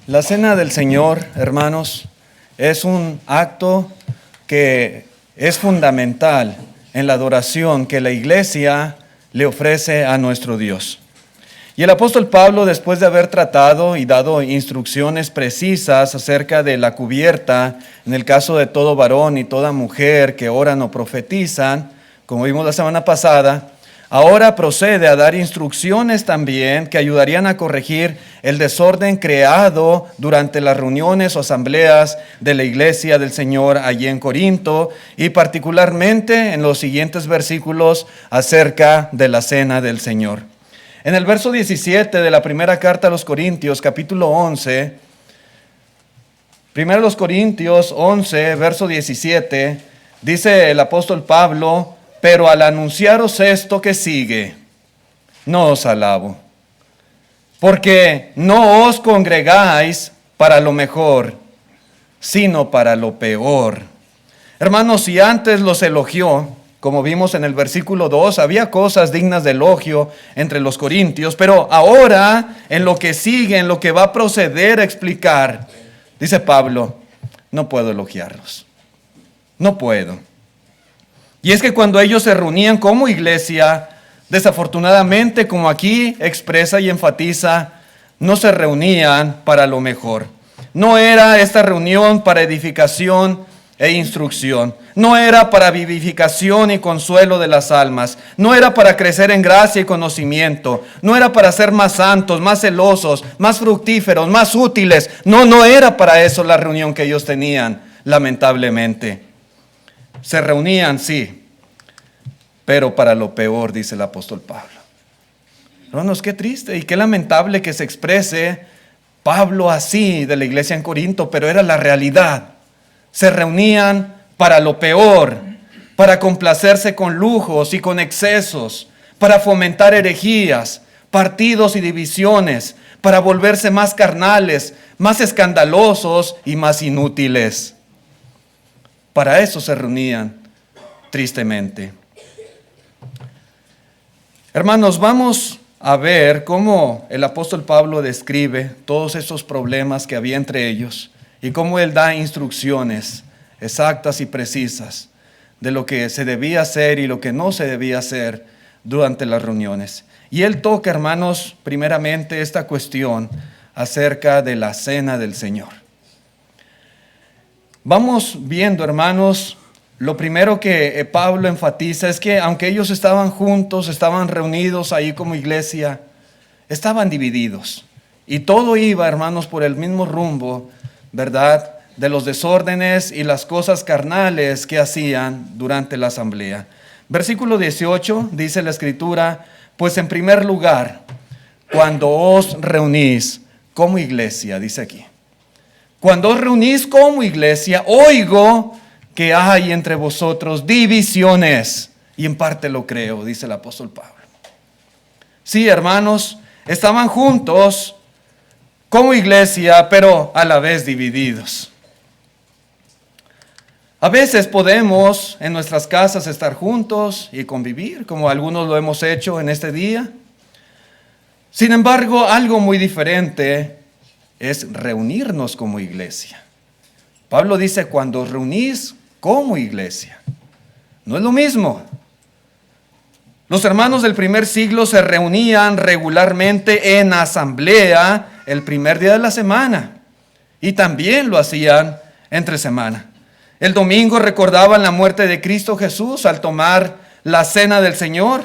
La cena del Señor, hermanos, es un acto que es fundamental en la adoración que la iglesia le ofrece a nuestro Dios. Y el apóstol Pablo, después de haber tratado y dado instrucciones precisas acerca de la cubierta, en el caso de todo varón y toda mujer que oran o profetizan, como vimos la semana pasada, ahora procede a dar instrucciones también que ayudarían a corregir el desorden creado durante las reuniones o asambleas de la iglesia del Señor allí en Corinto, y particularmente en los siguientes versículos acerca de la cena del Señor. En el verso 17 de la primera carta a los Corintios, capítulo 11, primero los Corintios 11, verso 17, dice el apóstol Pablo: pero al anunciaros esto que sigue, no os alabo, porque no os congregáis para lo mejor, sino para lo peor. Hermanos, si antes los elogió, como vimos en el versículo 2, había cosas dignas de elogio entre los corintios, pero ahora, en lo que sigue, en lo que va a proceder a explicar, dice Pablo: no puedo elogiarlos, no puedo. Y es que cuando ellos se reunían como iglesia, desafortunadamente, como aquí expresa y enfatiza, no se reunían para lo mejor. No era esta reunión para edificación e instrucción. No era para vivificación y consuelo de las almas. No era para crecer en gracia y conocimiento. No era para ser más santos, más celosos, más fructíferos, más útiles. No era para eso la reunión que ellos tenían, lamentablemente. Se reunían, sí, pero para lo peor, dice el apóstol Pablo. Hermanos, qué triste y qué lamentable que se exprese Pablo así de la iglesia en Corinto, pero era la realidad. Se reunían para lo peor, para complacerse con lujos y con excesos, para fomentar herejías, partidos y divisiones, para volverse más carnales, más escandalosos y más inútiles. Para eso se reunían, tristemente. Hermanos, vamos a ver cómo el apóstol Pablo describe todos esos problemas que había entre ellos y cómo él da instrucciones exactas y precisas de lo que se debía hacer y lo que no se debía hacer durante las reuniones. Y él toca, hermanos, primeramente esta cuestión acerca de la cena del Señor. Vamos viendo, hermanos, lo primero que Pablo enfatiza es que aunque ellos estaban juntos, estaban reunidos ahí como iglesia, estaban divididos. Y todo iba, hermanos, por el mismo rumbo, ¿verdad?, de los desórdenes y las cosas carnales que hacían durante la asamblea. Versículo 18 dice la Escritura: pues en primer lugar, cuando os reunís como iglesia, dice aquí. Cuando os reunís como iglesia, oigo que hay entre vosotros divisiones. Y en parte lo creo, dice el apóstol Pablo. Sí, hermanos, estaban juntos como iglesia, pero a la vez divididos. A veces podemos en nuestras casas estar juntos y convivir, como algunos lo hemos hecho en este día. Sin embargo, algo muy diferente es reunirnos como iglesia. Pablo dice: cuando os reunís como iglesia. No es lo mismo. Los hermanos del primer siglo se reunían regularmente en asamblea el primer día de la semana y también lo hacían entre semana. El domingo recordaban la muerte de Cristo Jesús al tomar la cena del Señor.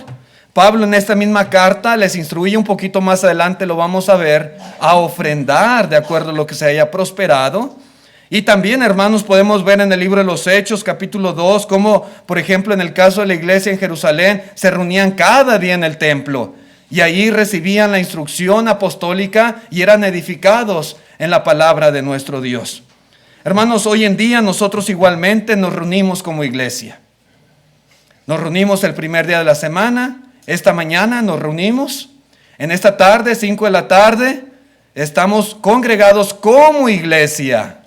Pablo en esta misma carta les instruye un poquito más adelante, lo vamos a ver, a ofrendar de acuerdo a lo que se haya prosperado. Y también, hermanos, podemos ver en el libro de los Hechos, capítulo 2, cómo, por ejemplo, en el caso de la iglesia en Jerusalén, se reunían cada día en el templo. Y ahí recibían la instrucción apostólica y eran edificados en la palabra de nuestro Dios. Hermanos, hoy en día nosotros igualmente nos reunimos como iglesia. Nos reunimos el primer día de la semana. Esta mañana nos reunimos. En esta tarde, 5 de la tarde, estamos congregados como iglesia.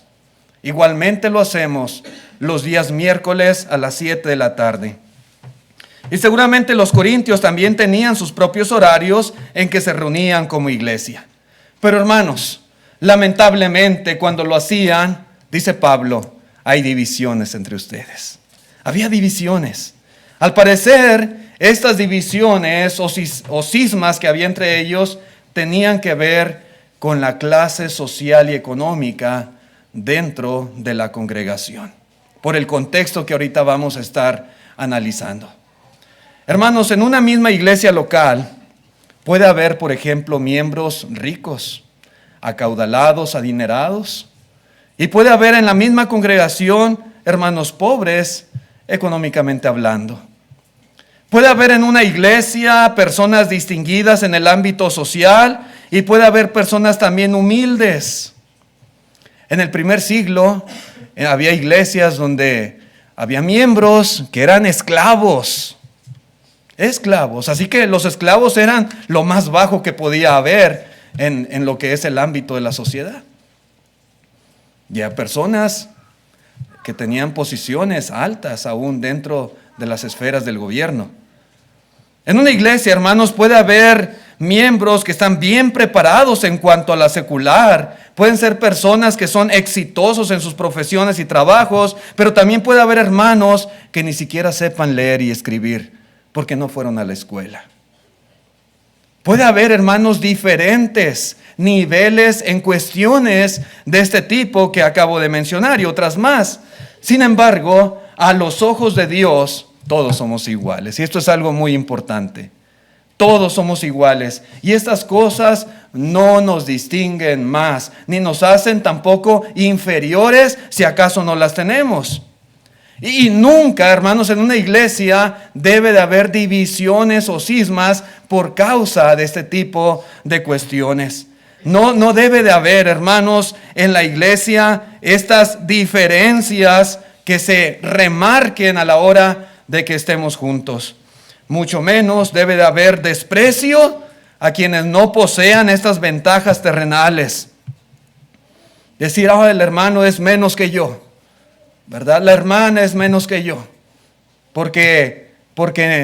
Igualmente lo hacemos los días miércoles a las 7 de la tarde. Y seguramente los corintios también tenían sus propios horarios en que se reunían como iglesia. Pero hermanos, Lamentablemente, cuando lo hacían, dice Pablo, hay divisiones entre ustedes. Había divisiones. Al parecer, estas divisiones o cismas que había entre ellos tenían que ver con la clase social y económica dentro de la congregación, por el contexto que ahorita vamos a estar analizando. Hermanos, en una misma iglesia local puede haber, por ejemplo, miembros ricos, acaudalados, adinerados, y puede haber en la misma congregación hermanos pobres, económicamente hablando. Puede haber en una iglesia personas distinguidas en el ámbito social y puede haber personas también humildes. En el primer siglo había iglesias donde había miembros que eran esclavos. Así que los esclavos eran lo más bajo que podía haber en lo que es el ámbito de la sociedad. Y hay personas que tenían posiciones altas aún dentro de las esferas del gobierno. En una iglesia, hermanos, puede haber miembros que están bien preparados en cuanto a la secular. Pueden ser personas que son exitosos en sus profesiones y trabajos, pero también puede haber hermanos que ni siquiera sepan leer y escribir porque no fueron a la escuela. Puede haber, hermanos, diferentes niveles en cuestiones de este tipo que acabo de mencionar y otras más. Sin embargo, a los ojos de Dios, todos somos iguales. Y esto es algo muy importante. Todos somos iguales. Y estas cosas no nos distinguen más, ni nos hacen tampoco inferiores si acaso no las tenemos. Y nunca, hermanos, en una iglesia debe de haber divisiones o cismas por causa de este tipo de cuestiones. No debe de haber, hermanos, en la iglesia estas diferencias que se remarquen a la hora de que estemos juntos. Mucho menos debe de haber desprecio a quienes no posean estas ventajas terrenales. Decir, el hermano es menos que yo, ¿verdad? La hermana es menos que yo, porque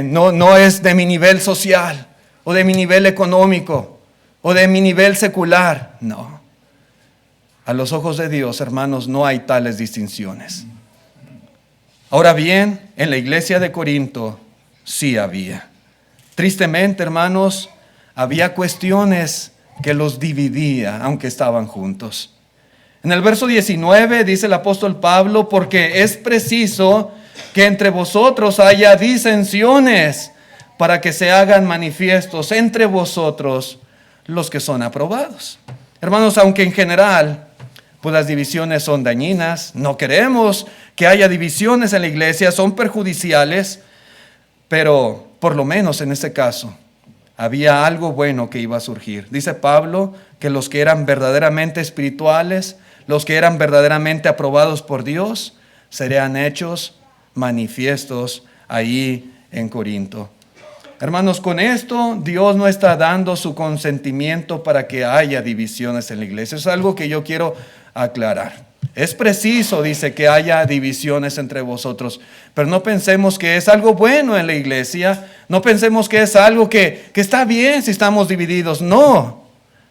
no es de mi nivel social, o de mi nivel económico, o de mi nivel secular. No. A los ojos de Dios, hermanos, no hay tales distinciones. Ahora bien, en la iglesia de Corinto sí había. Tristemente, hermanos, había cuestiones que los dividía, aunque estaban juntos. En el verso 19 dice el apóstol Pablo, porque es preciso que entre vosotros haya disensiones para que se hagan manifiestos entre vosotros los que son aprobados. Hermanos, aunque en general pues las divisiones son dañinas, no queremos que haya divisiones en la iglesia, son perjudiciales, pero por lo menos en este caso había algo bueno que iba a surgir. Dice Pablo que los que eran verdaderamente espirituales, los que eran verdaderamente aprobados por Dios, serían hechos manifiestos ahí en Corinto. Hermanos, con esto Dios no está dando su consentimiento para que haya divisiones en la iglesia. Es algo que yo quiero aclarar. Es preciso, dice, que haya divisiones entre vosotros, pero no pensemos que es algo bueno en la iglesia, no pensemos que es algo que está bien si estamos divididos. No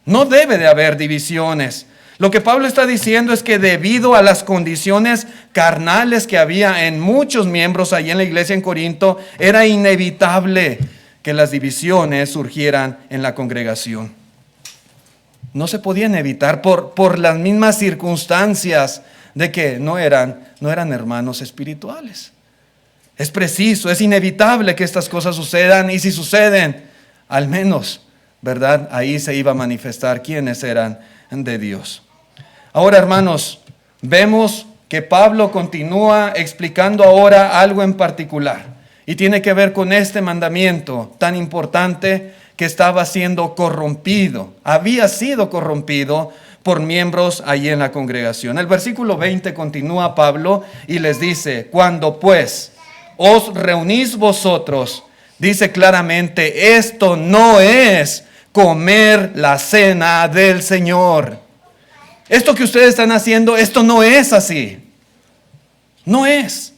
debe de haber divisiones. Lo que Pablo está diciendo es que debido a las condiciones carnales que había en muchos miembros allí en la iglesia en Corinto, era inevitable que las divisiones surgieran en la congregación. No se podían evitar por las mismas circunstancias de que no eran hermanos espirituales. Es preciso, es inevitable que estas cosas sucedan, y si suceden, al menos, ¿verdad? Ahí se iba a manifestar quiénes eran de Dios. Ahora, hermanos, vemos que Pablo continúa explicando ahora algo en particular, y tiene que ver con este mandamiento tan importante que estaba siendo corrompido, había sido corrompido por miembros allí en la congregación. El versículo 20 continúa Pablo y les dice, cuando pues os reunís vosotros, dice claramente, esto no es comer la cena del Señor. Esto que ustedes están haciendo, esto no es así. No es.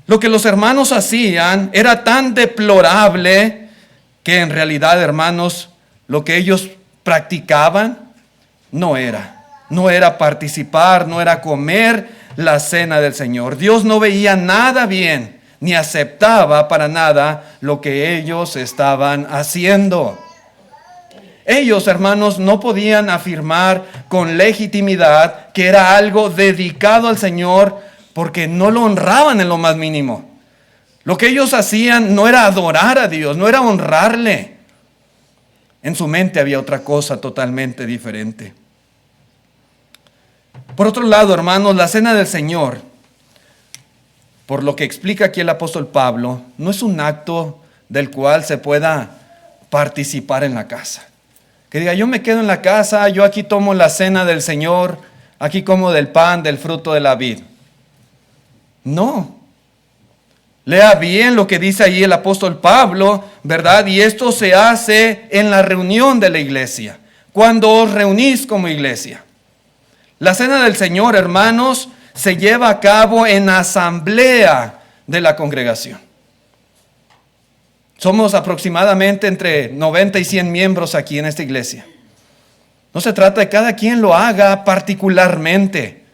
Lo que los hermanos hacían era tan deplorable que en realidad, hermanos, lo que ellos practicaban no era participar, no era comer la cena del Señor. Dios no veía nada bien, ni aceptaba para nada lo que ellos estaban haciendo. Ellos, hermanos, no podían afirmar con legitimidad que era algo dedicado al Señor porque no lo honraban en lo más mínimo. Lo que ellos hacían no era adorar a Dios, no era honrarle. En su mente había otra cosa totalmente diferente. Por otro lado, hermanos, la cena del Señor, por lo que explica aquí el apóstol Pablo, no es un acto del cual se pueda participar en la casa. Que diga, yo me quedo en la casa, yo aquí tomo la cena del Señor, aquí como del pan, del fruto de la vid. No. Lea bien lo que dice ahí el apóstol Pablo, ¿verdad? Y esto se hace en la reunión de la iglesia, cuando os reunís como iglesia. La cena del Señor, hermanos, se lleva a cabo en asamblea de la congregación. Somos aproximadamente entre 90 y 100 miembros aquí en esta iglesia. No se trata de cada quien lo haga particularmente.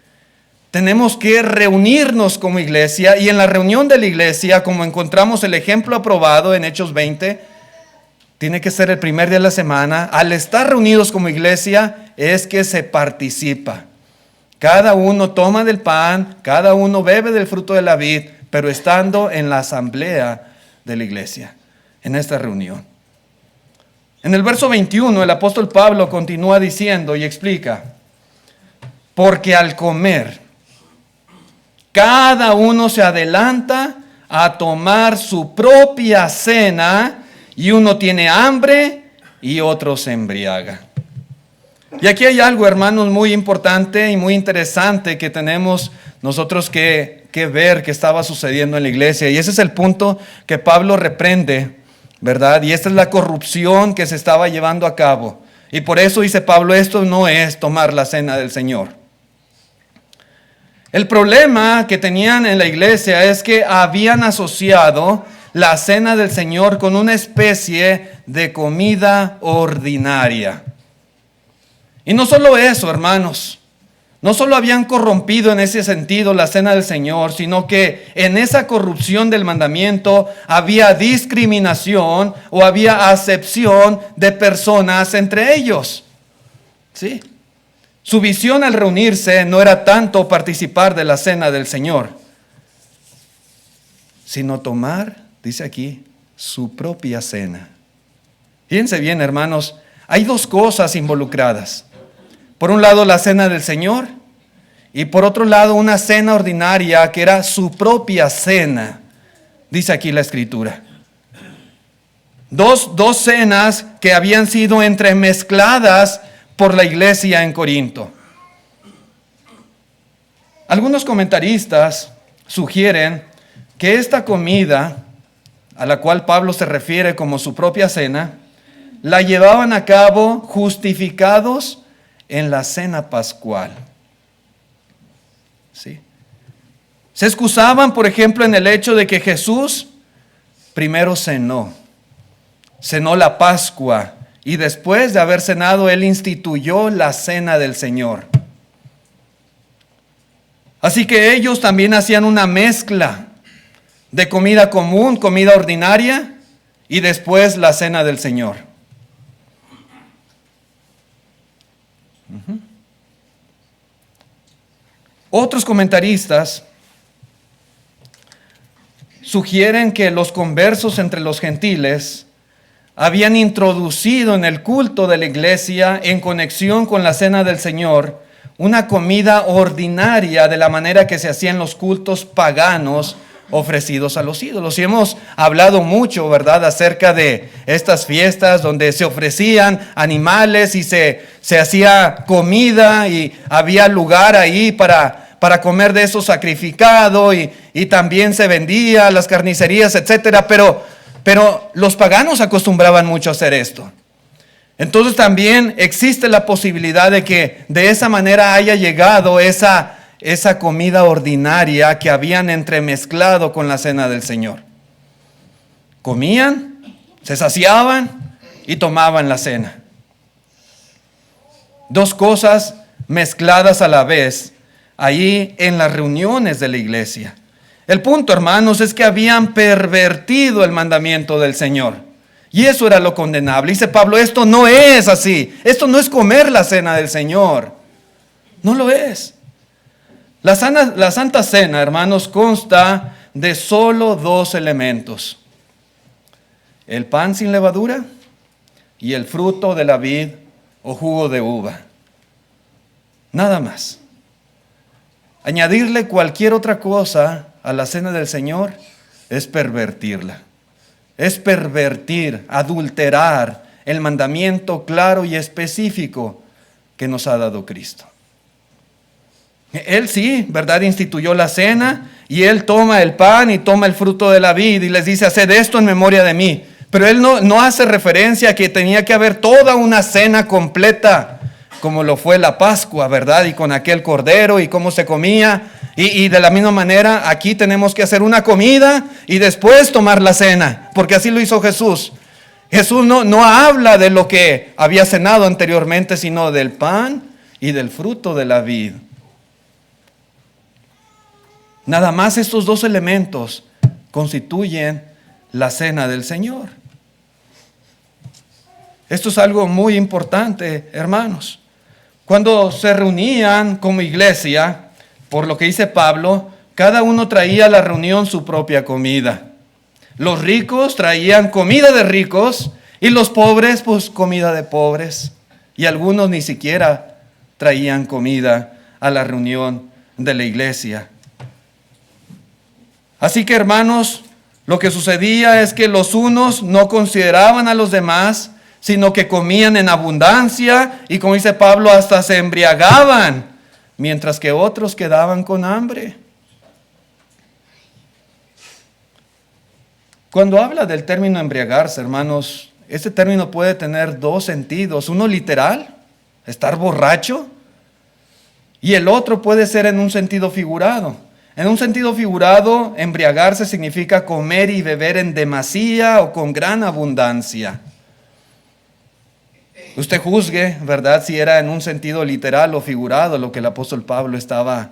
Tenemos que reunirnos como iglesia, y en la reunión de la iglesia, como encontramos el ejemplo aprobado en Hechos 20, tiene que ser el primer día de la semana. Al estar reunidos como iglesia es que se participa. Cada uno toma del pan, cada uno bebe del fruto de la vid, pero estando en la asamblea de la iglesia, en esta reunión. En el verso 21, el apóstol Pablo continúa diciendo y explica: porque al comer, cada uno se adelanta a tomar su propia cena, y uno tiene hambre y otro se embriaga. Y aquí hay algo, hermanos, muy importante y muy interesante que tenemos nosotros que ver que estaba sucediendo en la iglesia. Y ese es el punto que Pablo reprende, ¿verdad? Y esta es la corrupción que se estaba llevando a cabo. Y por eso dice Pablo, esto no es tomar la cena del Señor. El problema que tenían en la iglesia es que habían asociado la cena del Señor con una especie de comida ordinaria. Y no solo eso, hermanos, no solo habían corrompido en ese sentido la cena del Señor, sino que en esa corrupción del mandamiento había discriminación o había acepción de personas entre ellos. ¿Sí? Su visión al reunirse no era tanto participar de la cena del Señor, sino tomar, dice aquí, su propia cena. Fíjense bien, hermanos, hay dos cosas involucradas. Por un lado, la cena del Señor, y por otro lado, una cena ordinaria que era su propia cena, dice aquí la Escritura. Dos cenas que habían sido entremezcladas por la iglesia en Corinto. Algunos comentaristas sugieren que esta comida, a la cual Pablo se refiere como su propia cena, la llevaban a cabo justificados en la cena pascual. ¿Sí? Se excusaban, por ejemplo, en el hecho de que Jesús primero cenó la Pascua, y después de haber cenado, Él instituyó la cena del Señor. Así que ellos también hacían una mezcla de comida común, comida ordinaria, y después la cena del Señor. Otros comentaristas sugieren que los conversos entre los gentiles habían introducido en el culto de la iglesia, en conexión con la cena del Señor, una comida ordinaria de la manera que se hacían los cultos paganos ofrecidos a los ídolos. Y hemos hablado mucho, ¿verdad?, acerca de estas fiestas donde se ofrecían animales y se hacía comida, y había lugar ahí para comer de eso sacrificado, y también se vendía a las carnicerías, etcétera. Pero los paganos acostumbraban mucho a hacer esto. Entonces también existe la posibilidad de que de esa manera haya llegado esa comida ordinaria que habían entremezclado con la cena del Señor. Comían, se saciaban y tomaban la cena. Dos cosas mezcladas a la vez ahí en las reuniones de la iglesia. El punto, hermanos, es que habían pervertido el mandamiento del Señor. Y eso era lo condenable. Dice Pablo, esto no es así. Esto no es comer la cena del Señor. No lo es. La Santa Cena, hermanos, consta de solo dos elementos: el pan sin levadura y el fruto de la vid o jugo de uva. Nada más. Añadirle cualquier otra cosa a la cena del Señor es pervertirla. Es pervertir, adulterar el mandamiento claro y específico que nos ha dado Cristo. Él sí, ¿verdad?, instituyó la cena, y Él toma el pan y toma el fruto de la vid y les dice, haced esto en memoria de mí. Pero Él no hace referencia a que tenía que haber toda una cena completa, como lo fue la Pascua, ¿verdad? Y con aquel cordero y cómo se comía. Y de la misma manera, aquí tenemos que hacer una comida y después tomar la cena, porque así lo hizo Jesús. Jesús no habla de lo que había cenado anteriormente, sino del pan y del fruto de la vid. Nada más estos dos elementos constituyen la cena del Señor. Esto es algo muy importante, hermanos. Cuando se reunían como iglesia, por lo que dice Pablo, cada uno traía a la reunión su propia comida. Los ricos traían comida de ricos y los pobres, pues comida de pobres. Y algunos ni siquiera traían comida a la reunión de la iglesia. Así que, hermanos, lo que sucedía es que los unos no consideraban a los demás, sino que comían en abundancia y, como dice Pablo, hasta se embriagaban, mientras que otros quedaban con hambre. Cuando habla del término embriagarse, hermanos, este término puede tener dos sentidos. Uno literal, estar borracho, y el otro puede ser en un sentido figurado. En un sentido figurado, embriagarse significa comer y beber en demasía o con gran abundancia. Usted juzgue, ¿verdad?, si era en un sentido literal o figurado lo que el apóstol Pablo estaba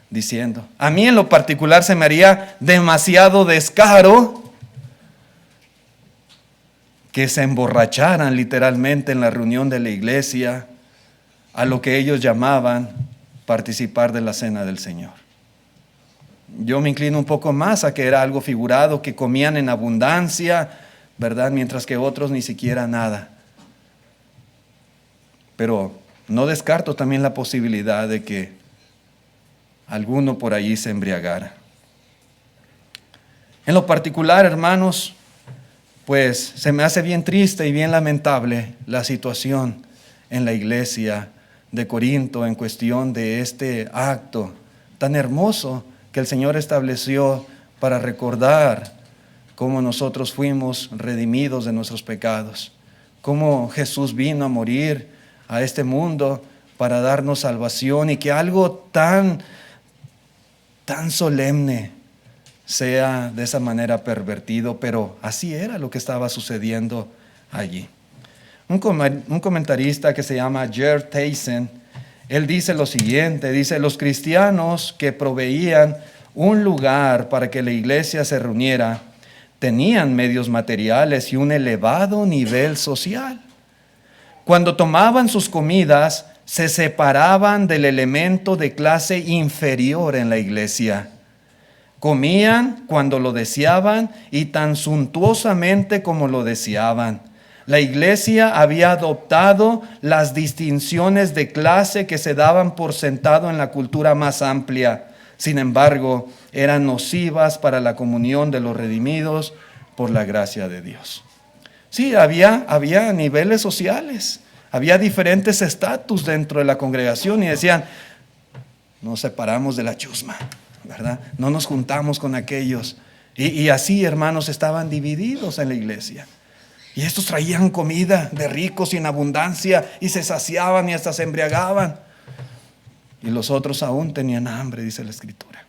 diciendo. A mí en lo particular se me haría demasiado descaro que se emborracharan literalmente en la reunión de la iglesia a lo que ellos llamaban participar de la cena del Señor. Yo me inclino un poco más a que era algo figurado, que comían en abundancia, ¿verdad?, mientras que otros ni siquiera nada. Pero no descarto también la posibilidad de que alguno por allí se embriagara. En lo particular, hermanos, pues se me hace bien triste y bien lamentable la situación en la iglesia de Corinto en cuestión de este acto tan hermoso que el Señor estableció para recordar cómo nosotros fuimos redimidos de nuestros pecados, cómo Jesús vino a morir a este mundo para darnos salvación, y que algo tan solemne sea de esa manera pervertido, pero así era lo que estaba sucediendo allí. Un comentarista que se llama Gerd Theissen, él dice lo siguiente, dice, los cristianos que proveían un lugar para que la iglesia se reuniera tenían medios materiales y un elevado nivel social. Cuando tomaban sus comidas, se separaban del elemento de clase inferior en la iglesia. Comían cuando lo deseaban y tan suntuosamente como lo deseaban. La iglesia había adoptado las distinciones de clase que se daban por sentado en la cultura más amplia. Sin embargo, eran nocivas para la comunión de los redimidos por la gracia de Dios. Sí, había niveles sociales, había diferentes estatus dentro de la congregación, y decían, nos separamos de la chusma, ¿verdad? No nos juntamos con aquellos. Y así, hermanos, estaban divididos en la iglesia. Y estos traían comida de ricos y en abundancia, y se saciaban y hasta se embriagaban. Y los otros aún tenían hambre, dice la Escritura.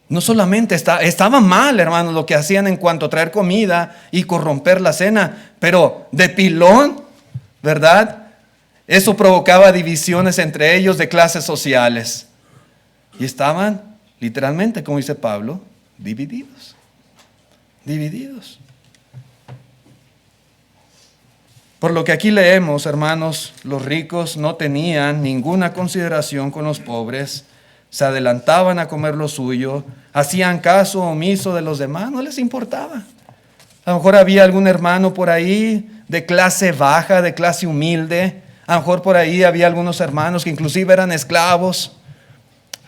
No solamente estaba mal, hermanos, lo que hacían en cuanto a traer comida y corromper la cena, pero de pilón, ¿verdad?, Eso provocaba divisiones entre ellos de clases sociales. Y estaban, literalmente, como dice Pablo, divididos. Divididos. Por lo que aquí leemos, hermanos, los ricos no tenían ninguna consideración con los pobres, se adelantaban a comer lo suyo, hacían caso omiso de los demás, no les importaba. A lo mejor había algún hermano por ahí de clase baja, de clase humilde, a lo mejor por ahí había algunos hermanos que inclusive eran esclavos.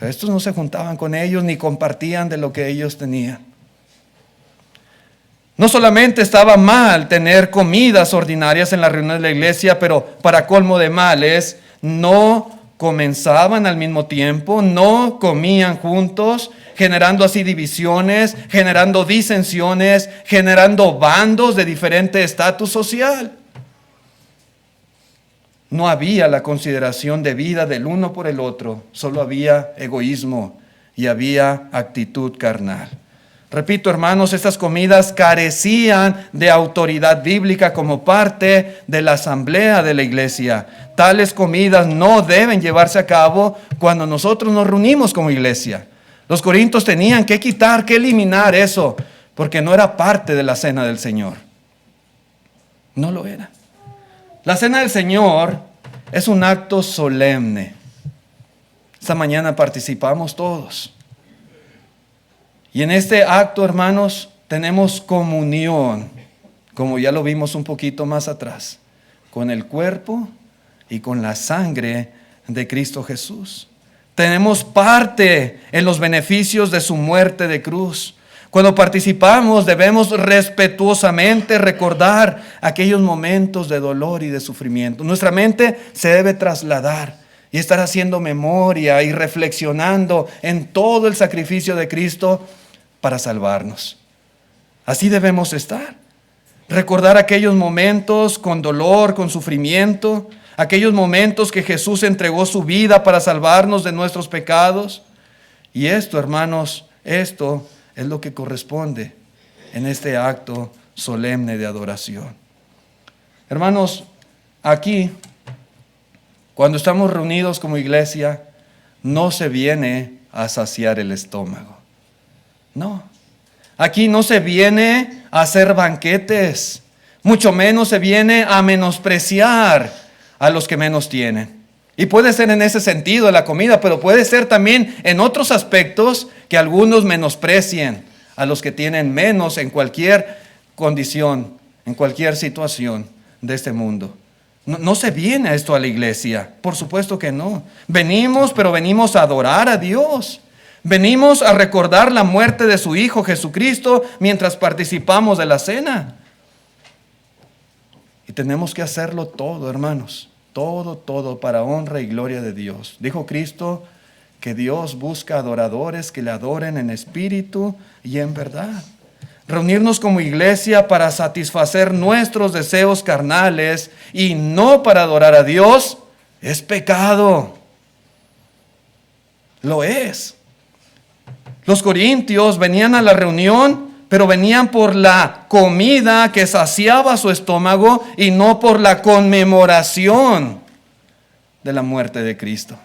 Estos no se juntaban con ellos ni compartían de lo que ellos tenían. No solamente estaba mal tener comidas ordinarias en las reuniones de la iglesia, pero para colmo de males, no comenzaban al mismo tiempo, no comían juntos, generando así divisiones, generando disensiones, generando bandos de diferente estatus social. No había la consideración debida del uno por el otro, solo había egoísmo y había actitud carnal. Repito, hermanos, estas comidas carecían de autoridad bíblica como parte de la asamblea de la iglesia. Tales comidas no deben llevarse a cabo cuando nosotros nos reunimos como iglesia. Los corintios tenían que quitar, que eliminar eso, porque no era parte de la cena del Señor. No lo era. La cena del Señor es un acto solemne. Esta mañana participamos todos. Y en este acto, hermanos, tenemos comunión, como ya lo vimos un poquito más atrás, con el cuerpo y con la sangre de Cristo Jesús. Tenemos parte en los beneficios de su muerte de cruz. Cuando participamos debemos respetuosamente recordar aquellos momentos de dolor y de sufrimiento. Nuestra mente se debe trasladar y estar haciendo memoria y reflexionando en todo el sacrificio de Cristo para salvarnos. Así debemos estar. Recordar aquellos momentos con dolor, con sufrimiento, aquellos momentos que Jesús entregó su vida para salvarnos de nuestros pecados. Y esto, hermanos, esto es lo que corresponde en este acto solemne de adoración. Hermanos, aquí, cuando estamos reunidos como iglesia, no se viene a saciar el estómago. No, aquí no se viene a hacer banquetes, mucho menos se viene a menospreciar a los que menos tienen. Y puede ser en ese sentido la comida, pero puede ser también en otros aspectos que algunos menosprecien a los que tienen menos en cualquier condición, en cualquier situación de este mundo. No se viene a esto a la iglesia, por supuesto que no. Venimos, pero venimos a adorar a Dios. Venimos a recordar la muerte de su Hijo Jesucristo mientras participamos de la cena. Y tenemos que hacerlo todo, hermanos. Todo para honra y gloria de Dios. Dijo Cristo que Dios busca adoradores que le adoren en espíritu y en verdad. Reunirnos como iglesia para satisfacer nuestros deseos carnales y no para adorar a Dios es pecado. Lo es. Los corintios venían a la reunión, pero venían por la comida que saciaba su estómago y no por la conmemoración de la muerte de Cristo.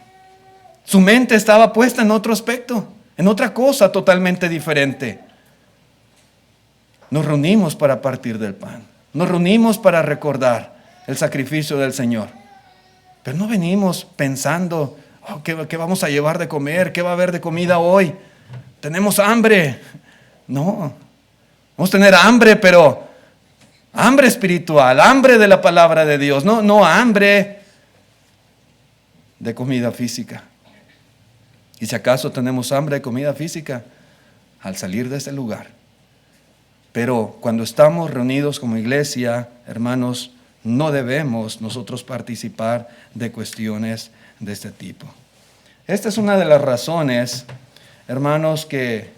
Su mente estaba puesta en otro aspecto, en otra cosa totalmente diferente. Nos reunimos para partir del pan. Nos reunimos para recordar el sacrificio del Señor. Pero no venimos pensando, ¿qué vamos a llevar de comer? ¿Qué va a haber de comida hoy? Tenemos hambre. No, vamos a tener hambre, pero hambre espiritual, hambre de la palabra de Dios, no hambre de comida física. Y si acaso tenemos hambre de comida física, al salir de ese lugar. Pero cuando estamos reunidos como iglesia, hermanos, no debemos nosotros participar de cuestiones de este tipo. Esta es una de las razones, hermanos, que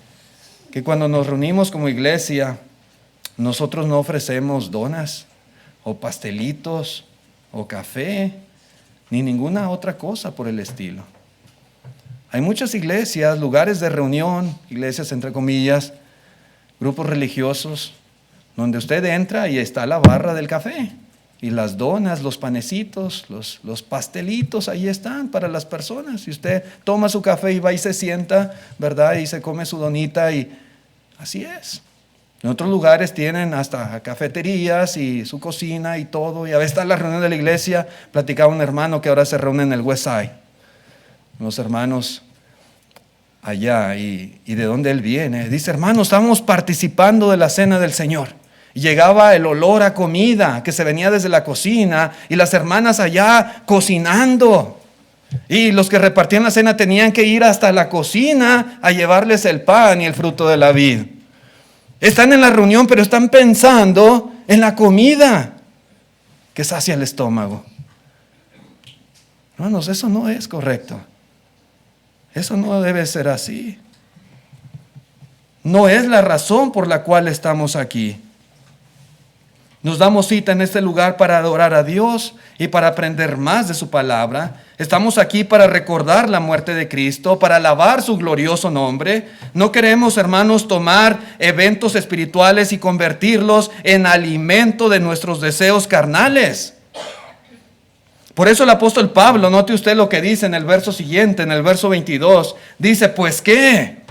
cuando nos reunimos como iglesia, nosotros no ofrecemos donas o pastelitos o café, ni ninguna otra cosa por el estilo. Hay muchas iglesias, lugares de reunión, iglesias entre comillas, grupos religiosos, donde usted entra y está la barra del café Y las donas, los panecitos, los pastelitos, ahí están para las personas. Si usted toma su café y va y se sienta, ¿verdad? Y se come su donita y así es. En otros lugares tienen hasta cafeterías y su cocina y todo. Y a veces está la reunión de la iglesia. Platicaba un hermano que ahora se reúne en el West Side. Los hermanos allá y de dónde él viene. Dice, hermano, estamos participando de la cena del Señor. Y llegaba el olor a comida que se venía desde la cocina y las hermanas allá cocinando. Y los que repartían la cena tenían que ir hasta la cocina a llevarles el pan y el fruto de la vid. Están en la reunión, pero están pensando en la comida que sacia el estómago. Hermanos, eso no es correcto. Eso no debe ser así. No es la razón por la cual estamos aquí. Nos damos cita en este lugar para adorar a Dios y para aprender más de su palabra. Estamos aquí para recordar la muerte de Cristo, para alabar su glorioso nombre. No queremos, hermanos, tomar eventos espirituales y convertirlos en alimento de nuestros deseos carnales. Por eso el apóstol Pablo, note usted lo que dice en el verso siguiente, en el verso 22, dice, ¿pues qué?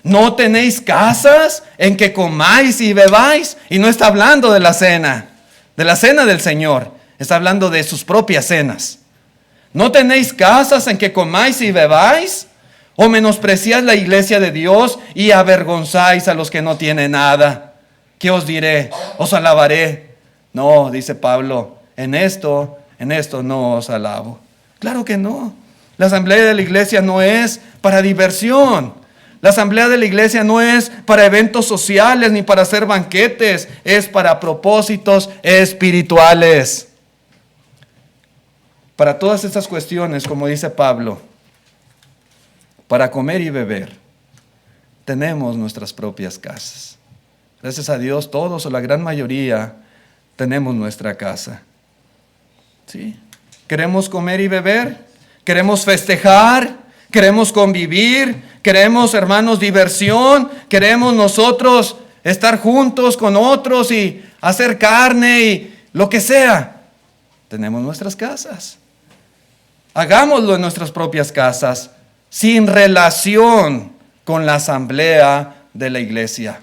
¿No tenéis casas en que comáis y bebáis? Y no está hablando de la cena del Señor. Está hablando de sus propias cenas. ¿No tenéis casas en que comáis y bebáis? ¿O menospreciáis la iglesia de Dios y avergonzáis a los que no tienen nada? ¿Qué os diré? ¿Os alabaré? No, dice Pablo, en esto no os alabo. Claro que no. La asamblea de la iglesia no es para diversión. La asamblea de la iglesia no es para eventos sociales ni para hacer banquetes, es para propósitos espirituales. Para todas estas cuestiones, como dice Pablo, para comer y beber, tenemos nuestras propias casas. Gracias a Dios, todos o la gran mayoría tenemos nuestra casa. ¿Sí? ¿Queremos comer y beber? ¿Queremos festejar? ¿Queremos convivir? ¿Queremos, hermanos, diversión? ¿Queremos nosotros estar juntos con otros y hacer carne y lo que sea? Tenemos nuestras casas. Hagámoslo en nuestras propias casas, sin relación con la asamblea de la iglesia.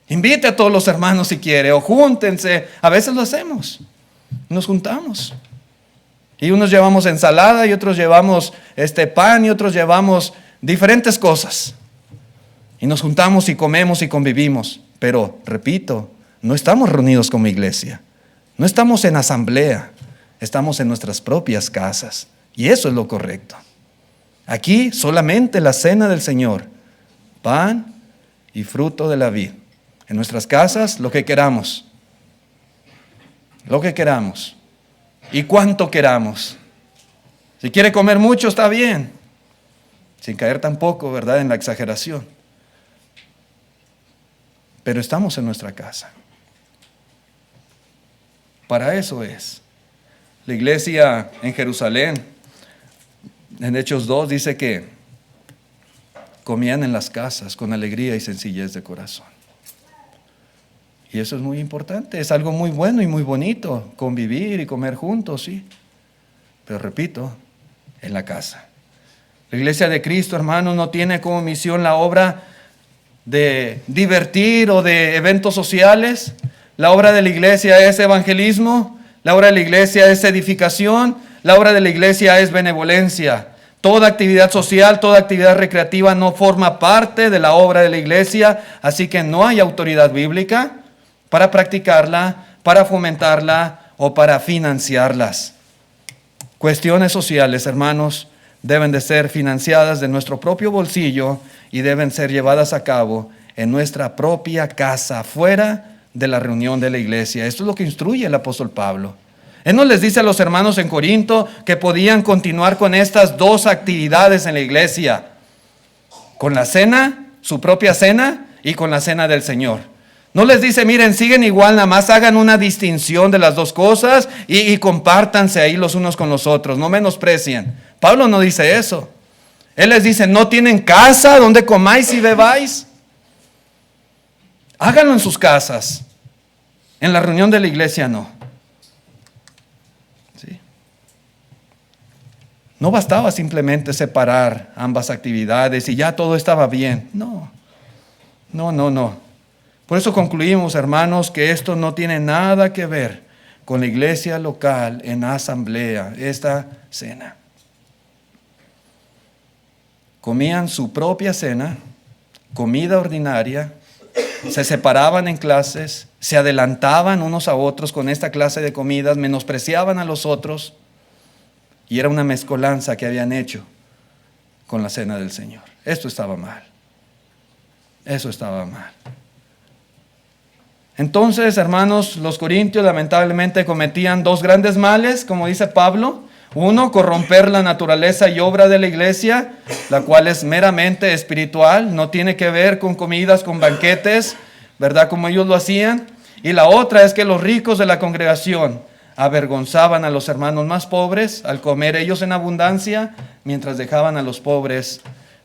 Invite a todos los hermanos si quiere, o júntense. A veces lo hacemos. Nos juntamos. Y unos llevamos ensalada y otros llevamos pan y otros llevamos diferentes cosas. Y nos juntamos y comemos y convivimos. Pero, repito, no estamos reunidos como iglesia. No estamos en asamblea. Estamos en nuestras propias casas. Y eso es lo correcto. Aquí solamente la cena del Señor. Pan y fruto de la vid. En nuestras casas, lo que queramos. Lo que queramos. Y cuánto queramos. Si quiere comer mucho, está bien. Sin caer tampoco, ¿verdad?, en la exageración. Pero estamos en nuestra casa. Para eso es. La iglesia en Jerusalén, en Hechos 2, dice que comían en las casas con alegría y sencillez de corazón. Y eso es muy importante, es algo muy bueno y muy bonito, convivir y comer juntos, sí. Pero repito, en la casa. La iglesia de Cristo, hermanos, no tiene como misión la obra de divertir o de eventos sociales. La obra de la iglesia es evangelismo, la obra de la iglesia es edificación, la obra de la iglesia es benevolencia. Toda actividad social, toda actividad recreativa no forma parte de la obra de la iglesia, así que no hay autoridad bíblica para practicarla, para fomentarla o para financiarlas. Cuestiones sociales, hermanos, deben de ser financiadas de nuestro propio bolsillo y deben ser llevadas a cabo en nuestra propia casa, fuera de la reunión de la iglesia. Esto es lo que instruye el apóstol Pablo. Él no les dice a los hermanos en Corinto que podían continuar con estas dos actividades en la iglesia, con la cena, su propia cena, y con la cena del Señor. No les dice, miren, siguen igual, nada más hagan una distinción de las dos cosas y compártanse ahí los unos con los otros, no menosprecien. Pablo no dice eso. Él les dice, ¿no tienen casa donde comáis y bebáis? Háganlo en sus casas. En la reunión de la iglesia no. ¿Sí? No bastaba simplemente separar ambas actividades y ya todo estaba bien. No. Por eso concluimos, hermanos, que esto no tiene nada que ver con la iglesia local en asamblea, esta cena. Comían su propia cena, comida ordinaria, se separaban en clases, se adelantaban unos a otros con esta clase de comidas, menospreciaban a los otros, y era una mezcolanza que habían hecho con la cena del Señor. Esto estaba mal. Eso estaba mal. Entonces, hermanos, los corintios lamentablemente cometían dos grandes males, como dice Pablo. Uno, corromper la naturaleza y obra de la iglesia, la cual es meramente espiritual, no tiene que ver con comidas, con banquetes, ¿verdad? Como ellos lo hacían. Y la otra es que los ricos de la congregación avergonzaban a los hermanos más pobres al comer ellos en abundancia, mientras dejaban a los pobres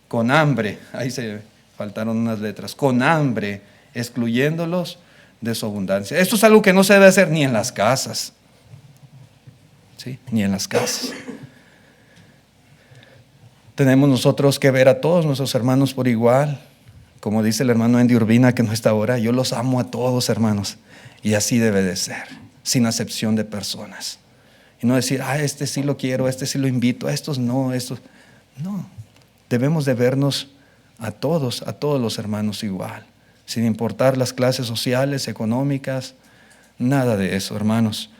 con hambre. Ahí se faltaron unas letras, con hambre, excluyéndolos de su abundancia. Esto es algo que no se debe hacer ni en las casas. ¿Sí? Ni en las casas. Tenemos nosotros que ver a todos nuestros hermanos por igual. Como dice el hermano Andy Urbina, que no está ahora, yo los amo a todos, hermanos. Y así debe de ser, sin acepción de personas. Y no decir, este sí lo quiero, este sí lo invito, a estos no, estos. No, debemos de vernos a todos los hermanos igual, sin importar las clases sociales, económicas, nada de eso, hermanos.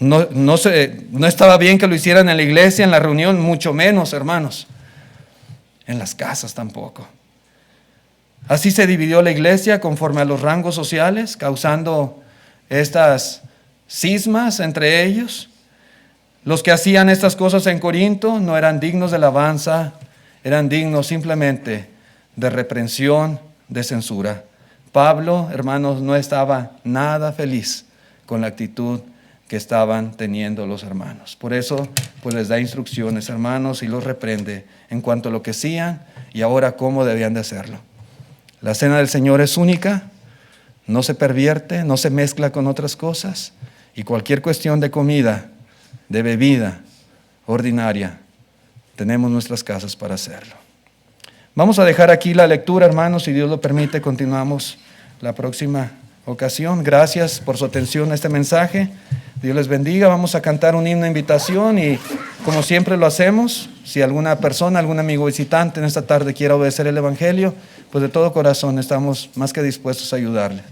No estaba bien que lo hicieran en la iglesia, en la reunión, mucho menos, hermanos. En las casas tampoco. Así se dividió la iglesia conforme a los rangos sociales, causando estas cismas entre ellos. Los que hacían estas cosas en Corinto no eran dignos de alabanza, eran dignos simplemente de reprensión, de censura. Pablo, hermanos, no estaba nada feliz con la actitud que estaban teniendo los hermanos. Por eso, pues les da instrucciones, hermanos, y los reprende en cuanto a lo que hacían y ahora cómo debían de hacerlo. La cena del Señor es única, no se pervierte, no se mezcla con otras cosas, y cualquier cuestión de comida, de bebida ordinaria, tenemos nuestras casas para hacerlo. Vamos a dejar aquí la lectura, hermanos, si Dios lo permite, continuamos la próxima ocasión. Gracias por su atención a este mensaje. Dios les bendiga. Vamos a cantar un himno de invitación y como siempre lo hacemos, si alguna persona, algún amigo visitante en esta tarde quiera obedecer el Evangelio, pues de todo corazón estamos más que dispuestos a ayudarle.